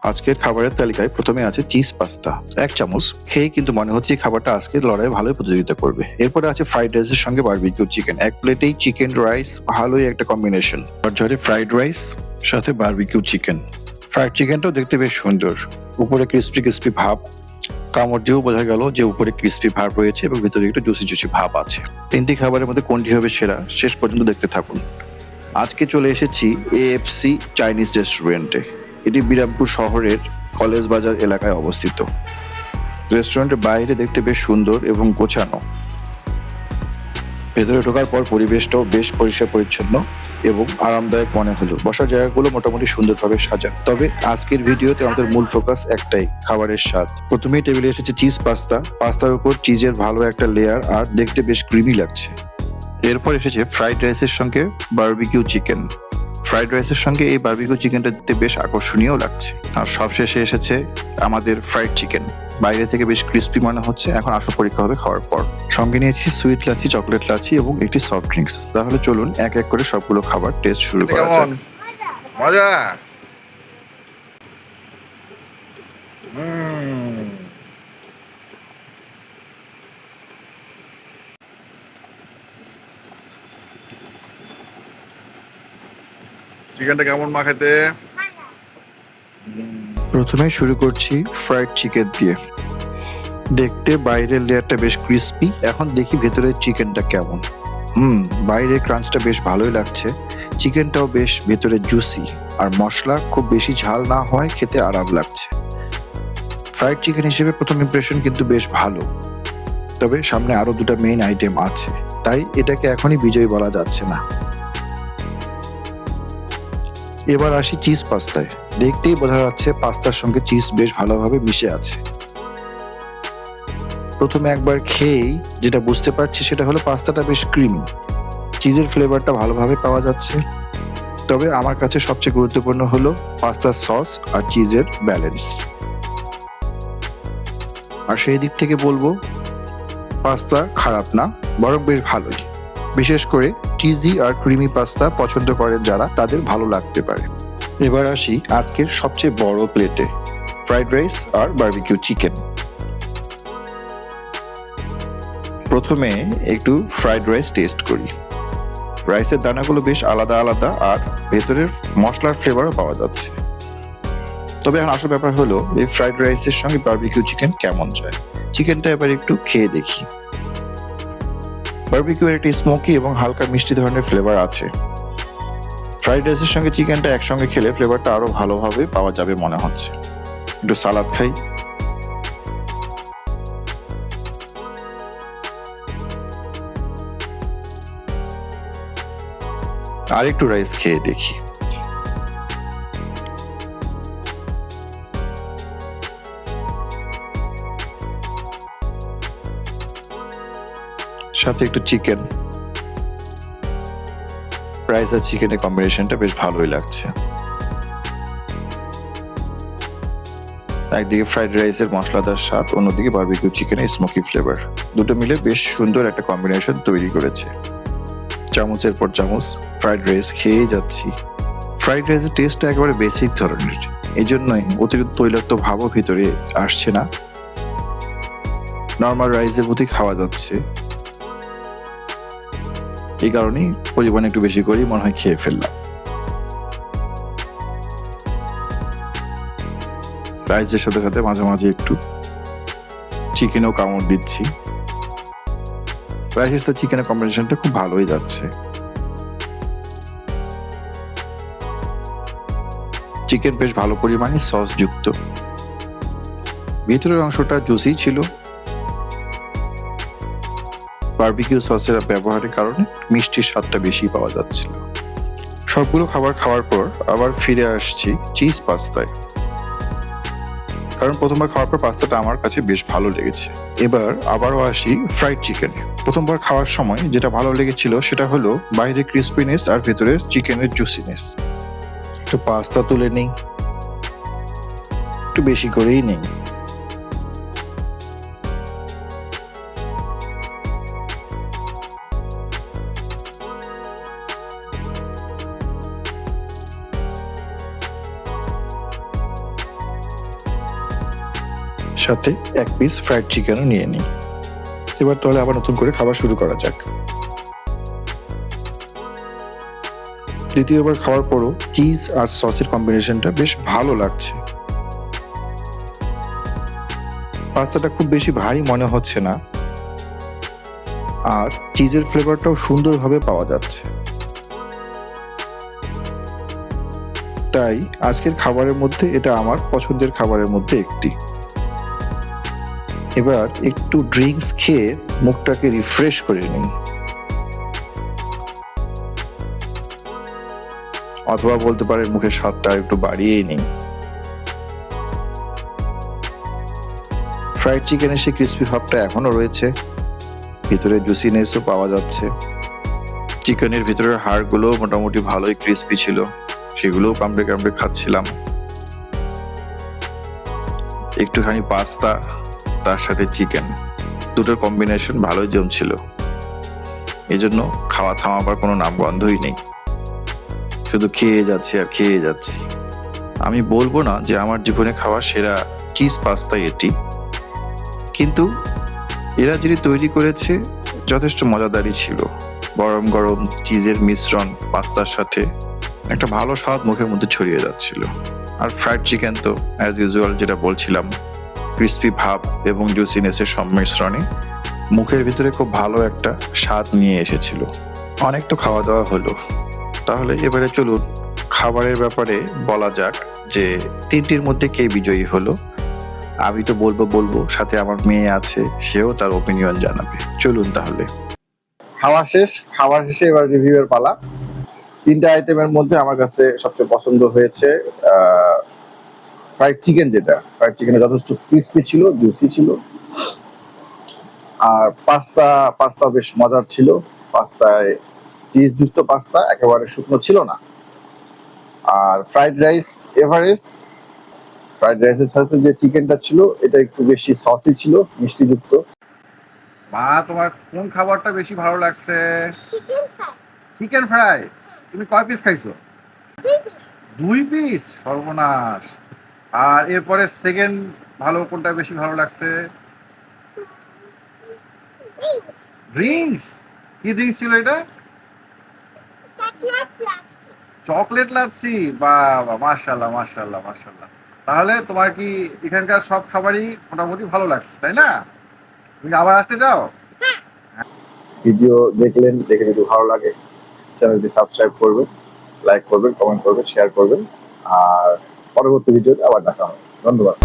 আজকের খাবারের তালিকায় প্রথমে আছে চিজ পাস্তা, 1 চামচ। খেয়ে কিন্তু মনে হচ্ছে এই খাবারটা আজকের লড়াইয়ে ভালোই প্রতিযোগিতা করবে। এরপরে আছে ফ্রাইড রাইসের সঙ্গে বারবিকিউ চিকেন, 1 প্লেটেই চিকেন রাইস, ভালোই একটা কম্বিনেশন। ঝরঝরে ফ্রাইড রাইস সাথে বারবিকিউ চিকেন। ফ্রাইড চিকেনটাও দেখতে বেশ সুন্দর, উপরে ক্রিস্পি ক্রিস্পি ভাব, কামড় দিয়েও বোঝা গেল যে উপরে ক্রিস্পি ভাব রয়েছে এবং ভিতরে একটু জুসি জুসি ভাব আছে। 3টি খাবারের মধ্যে কোনটি হবে সেরা, শেষ পর্যন্ত দেখতে থাকুন। আজকে চলে এসেছি এএফসি চাইনিজ রেস্টুরেন্টে। এটি বিরামপুর শহরের কলেজ বাজার এলাকায় অবস্থিত। রেস্টুরেন্টের বাইরে দেখতে বেশ সুন্দর এবং গোছানো। ভেতরে ঢোকার পর পরিবেশটাও বেশ পরিষ্কার পরিচ্ছন্ন এবং আরামদায়ক মনে হলো। বসার জায়গাগুলো মোটামুটি সুন্দরভাবে সাজানো। তবে আজকের ভিডিওতে আমাদের মূল ফোকাস একটাই, খাবারের স্বাদ। প্রথমেই টেবিলে এসেছে চিজ পাস্তা। পাস্তার উপর চিজের ভালো একটা লেয়ার আর দেখতে বেশ ক্রিমি লাগছে। এরপর এসেছে ফ্রাইড রাইসের সঙ্গে বারবিকিউ চিকেন। ফ্রাইড রাইসের সঙ্গে এই বারবিকিউ চিকেনটা দেখতে বেশ আকর্ষণীয় লাগছে। আর সবশেষে এসেছে আমাদের ফ্রাইড চিকেন। বাইরে থেকে বেশ ক্রিস্পি মনে হচ্ছে। এখন আসল পরীক্ষা হবে খাওয়ার পর। সঙ্গে নিয়েছি সুইট লাচ্ছি, চকলেট লাচ্ছি এবং একটি সফট ড্রিঙ্কস। তাহলে চলুন এক এক করে সবগুলো খাবার টেস্ট শুরু করা যাক। মজা। চিকেনটা কেমন মা খেতে? প্রথমে শুরু করছি ফ্রাইড চিকেন দিয়ে। দেখতে বাইরের লেয়ারটা বেশ ক্রিস্পি। এখন দেখি ভেতরের চিকেনটা কেমন। বাইরের ক্রাঞ্চটা বেশ ভালোই লাগছে। চিকেনটাও বেশ ভেতরে জুসি, আর মশলা খুব বেশি ঝাল না হয় খেতে আরাম লাগছে। ফ্রাইড চিকেন হিসেবে প্রথম ইমপ্রেশন কিন্তু বেশ ভালো। তবে সামনে আরো 2টা মেইন আইটেম আছে, তাই এটাকে এখনই বিজয়ী বলা যাচ্ছে না। এবার আসি চিজ পাস্তায়। দেখতেই বোঝা যাচ্ছে পাস্তার সঙ্গে চিজ বেশ ভালোভাবে মিশে আছে। প্রথমে একবার খেয়েই যেটা বুঝতে পারছি সেটা হলো পাস্তাটা বেশ ক্রিমি, চিজের ফ্লেভারটা ভালোভাবে পাওয়া যাচ্ছে। তবে আমার কাছে সবচেয়ে গুরুত্বপূর্ণ হলো পাস্তার সস আর চিজের ব্যালেন্স। আর সেই দিক থেকে বলবো পাস্তা খারাপ না, বরং বেশ ভালোই। বিশেষ করে চিজি আর ক্রিমি পাস্তা পছন্দ করেন যারা, তাদের ভালো লাগতে পারে। এবার আসি আজকের সবচেয়ে বড় প্লেটে, ফ্রাইড রাইস আর বারবিকিউ চিকেন। প্রথমে একটু ফ্রাইড রাইস টেস্ট করি। রাইসের দানাগুলো বেশ আলাদা আলাদা আর ভেতরের মশলার ফ্লেভারও পাওয়া যাচ্ছে। তবে এখন আসল ব্যাপার হলো এই ফ্রাইড রাইসের সঙ্গে বারবিকিউ চিকেন কেমন যায়। চিকেনটা এবার একটু খেয়ে দেখি। বারবিকিউ এর একটি স্মোকি এবং হালকা মিষ্টি ধরনের ফ্লেভার আছে। ফ্রাইড রাইসের সঙ্গে চিকেনটা একসঙ্গে খেলে ফ্লেভারটা আরো ভালোভাবে পাওয়া যাবে মনে হচ্ছে। একটু সালাদ খাই। আর একটু রাইস খেয়ে দেখি। সাথে একটু চিকেন। রাইস আর চিকেনের কম্বিনেশনটা বেশ ভালোই লাগছে। একদিকে ফ্রাইড রাইসের মশলাদার স্বাদ, অন্যদিকে বারবিকিউ চিকেনের স্মোকি ফ্লেভার, দুটো মিলে বেশ সুন্দর একটা কম্বিনেশন তৈরি করেছে। চামচের পর চামচ ফ্রাইড রাইস খেয়ে যাচ্ছি। ফ্রাইড রাইসের টেস্টটা একেবারে বেসিক ধরনের, এই জন্যই অতিরিক্ত তৈলাক্ত ভাবও ভিতরে আসছে না। নর্মাল রাইসের মতোই খাওয়া যাচ্ছে। এই কারণেই পরিমাণ একটু বেশি করেই মনে হয় খেয়ে ফেললাম। রাইসের সাথে সাথে মাঝে মাঝে একটু চিকেনও কামড় দিচ্ছি। রাইসের সাথে চিকেনের কম্বিনেশনটা খুব ভালোই যাচ্ছে। চিকেন বেশ ভালো পরিমাণে সস যুক্ত, ভিতরের অংশটা জুসি ছিল। বারবিকিউ সসের ব্যবহারের কারণে মিষ্টির স্বাদটা বেশি পাওয়া যাচ্ছিল। সবগুলো খাবার খাওয়ার পর আবার ফিরে আসছি চিজ পাস্তায়, কারণ প্রথমবার খাওয়ার পর পাস্তাটা আমার কাছে বেশ ভালো লেগেছে। এবার আবারও আসি ফ্রাইড চিকেনে। প্রথমবার খাওয়ার সময় যেটা ভালো লেগেছিল সেটা হলো বাইরে ক্রিস্পিনেস আর ভেতরে চিকেনের জুসিনেস। একটু পাস্তা তুলে নেই, একটু বেশি করেই নেই। সাথে এক পিস ফ্রাইড চিকেনও নিয়ে নিই। এবার তাহলে আবার নতুন করে খাবার শুরু করা যাক। দ্বিতীয়বার খাওয়ার পরও চিজ আর সসের কম্বিনেশনটা বেশ ভালো লাগছে। পাস্তাটা খুব বেশি ভারী মনে হচ্ছে না, আর চিজের ফ্লেভারটাও সুন্দরভাবে পাওয়া যাচ্ছে। তাই আজকের খাবারের মধ্যে এটা আমার পছন্দের খাবারের মধ্যে একটি। এবার একটু ড্রিঙ্কস খেয়ে মুখটাকে রিফ্রেশ করে নিই, অথবা বলতে পারেন মুখের স্বাদটা একটু বাড়িয়েই নিই। ফ্রাইড চিকেনের সেই ক্রিস্পি ভাবটা এখনো রয়েছে, ভিতরে জুসিনেসও পাওয়া যাচ্ছে। চিকেনের ভিতরের হাড়গুলো মোটামুটি ভালোই ক্রিস্পি ছিল, সেগুলোও কামড়ে কামড়ে খাচ্ছিলাম। একটুখানি পাস্তা, তার সাথে চিকেন, দুটোর কম্বিনেশন ভালোই জমছিল। এই জন্য খাওয়া থামাবার কোনো নামগন্ধই নেই, শুধু খেয়ে যাচ্ছি আর খেয়ে যাচ্ছি। আমি বলবো না যে আমার জীবনে খাওয়া সেরা চিজ পাস্তা এটি, কিন্তু এরা যিনি তৈরি করেছে যথেষ্ট মজাদারই ছিল। গরম গরম চিজের মিশ্রণ পাস্তার সাথে একটা ভালো স্বাদ মুখের মধ্যে ছড়িয়ে যাচ্ছিল। আর ফ্রাইড চিকেন তো অ্যাজ ইউজুয়াল যেটা বলছিলাম, ক্রিস্পি ভাব এবং জুসিনেসের সংমিশ্রণে মুখের ভিতরে খুব ভালো একটা স্বাদ নিয়ে এসেছিল। অনেক তো খাওয়া দাওয়া হলো, তাহলে এবারে চলুন খাবারের ব্যাপারে বলা যাক যে তিনটির মধ্যে কে বিজয়ী হলো। আমি তো বলবো, সাথে আমার মেয়ে আছে, সেও তার ওপিনিয়ন জানাবে। চলুন তাহলে। খাওয়া শেষ, খাবার শেষে এবার রিভিউয়ের পালা। তিনটা আইটেমের মধ্যে আমার কাছে সবচেয়ে পছন্দ হয়েছে ফ্রাইড চিকেন, যেটা ফ্রাইড চিকেনে যথেষ্ট ক্রিস্পি ছিল, জুসি ছিল। আর পাস্তা বেশ মজার ছিল। পাস্তায় চিজ যুক্ত পাস্তা, একেবারে শুকনো ছিল না। আর ফ্রাইড রাইস এভারেস্ট, ফ্রাইড রাইসের সাথে যে চিকেনটা ছিল এটা একটু বেশি সসি ছিল, মিষ্টিযুক্ত। মা, তোমার কোন খাবারটা বেশি ভালো লাগছে? Chicken fry. Chicken fry. তুমি কয় পিস খাইছো? 2 পিস। 2 পিস? সর্বনাশ। আর এরপরে সেকেন্ড ভালো কোনটা বেশি ভালো লাগছে? ড্রিঙ্কস। কি ড্রিঙ্কস ছিল এটা? চকলেট লাচ্ছি। চকলেট লাচ্ছি। বাবা, মাশাআল্লাহ মাশাআল্লাহ মাশাআল্লাহ। তাহলে তোমার কি এখানকার সব খাবারই মোটামুটি ভালো লাগছে, তাই না? তুমি আবার আসতে চাও? ভিডিও দেখে যদি ভালো লাগে চ্যানেলটি সাবস্ক্রাইব করবেন, লাইক করবেন, কমেন্ট করবেন, শেয়ার করবেন। আর পরবর্তী ভিডিওতে আবার দেখা হবে। ধন্যবাদ।